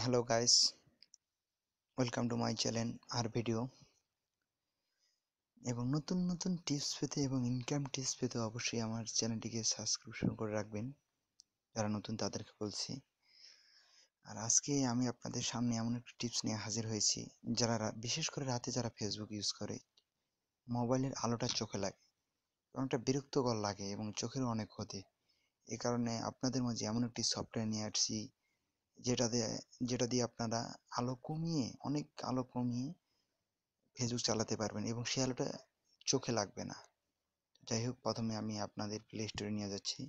Hello guys, welcome to my channel আর video এবং নতুন নতুন টিপস পেতে এবং ইনকাম টিপস পেতে অবশ্যই আমার চ্যানেলটিকে সাবস্ক্রিপশন করে রাখবেন। যারা নতুন তাদেরকে বলছি। আর আজকে আমি আপনাদের সামনে এমন একটা টিপস নিয়ে হাজির হয়েছি, যারা বিশেষ করে রাতে যারা ফেসবুক ইউজ করে, মোবাইলের আলোটা চোখে লাগে এবং একটা বিরক্তকর লাগে এবং চোখেরও অনেক ক্ষতি। এই কারণে আপনাদের মাঝে এমন একটি সফটওয়্যার নিয়ে আসছি যেটা দিয়ে যেটা দিয়ে আপনারা অনেক আলো কমিয়ে ফেসবুক চালাতে পারবেন এবং সেই আলোটা চোখে লাগবে না। যাই হোক, প্রথমে আমি আপনাদের প্লে স্টোরে নিয়ে যাচ্ছি।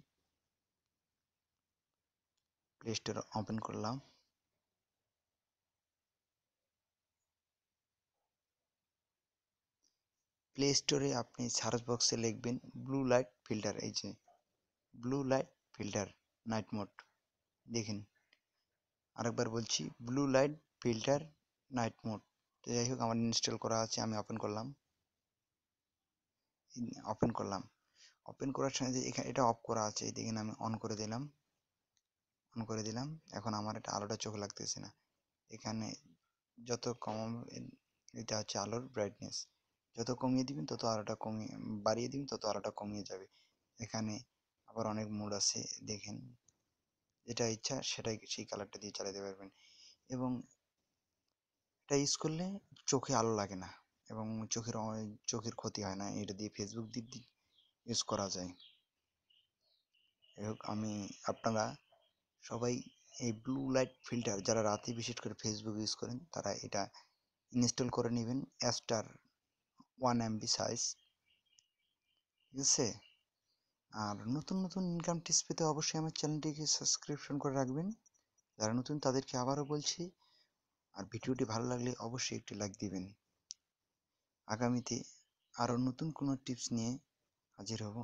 প্লে স্টোর ওপেন করলাম। প্লে স্টোরে আপনি সার্চ বক্সে লিখবেন ব্লু লাইট ফিল্টার। এই যে blue light filter night mode, দেখেন আরেকবার বলছি, blue light filter night mode. তো যাই হোক, আমার ইনস্টল করা আছে, আমি ওপেন করলাম। ওপেন করার সময় যে এখানে এটা অফ করা আছে, এই দেখেন আমি অন করে দিলাম। এখন আমার এটা আলোটা চোখে লাগতেছে না। এখানে যত কম, এটা হচ্ছে আলোর ব্রাইটনেস, যত কমিয়ে দিবেন তত আলোটা কমিয়ে, বাড়িয়ে দিবেন তত আলোটা কমিয়ে যাবে। এখানে আবার অনেক মোড আছে, দেখেন যেটা ইচ্ছা সেটাই সেই কালারটা দিয়ে চালাতে পারবেন। এবং এটা ইউজ করলে চোখে আলো লাগে না এবং চোখের ক্ষতি হয় না। এটা দিয়ে ফেসবুক দিক ইউজ করা যায়। যাই হোক, আপনারা সবাই এই ব্লু লাইট ফিল্টার, যারা রাতে বিশেষ করে ফেসবুক ইউজ করেন, তারা এটা ইনস্টল করে নেবেন। অ্যাস্টার 1 MB সাইজ, ঠিক আছে? আর নতুন নতুন ইনকাম টিপস পেতে অবশ্যই আমার চ্যানেলটিকে সাবস্ক্রিপশন করে রাখবেন। যারা নতুন তাদেরকে আবারও বলছি, আর ভিডিওটি ভালো লাগলে অবশ্যই একটি লাইক দিবেন। আগামীতে আরও নতুন কোনো টিপস নিয়ে হাজির হব।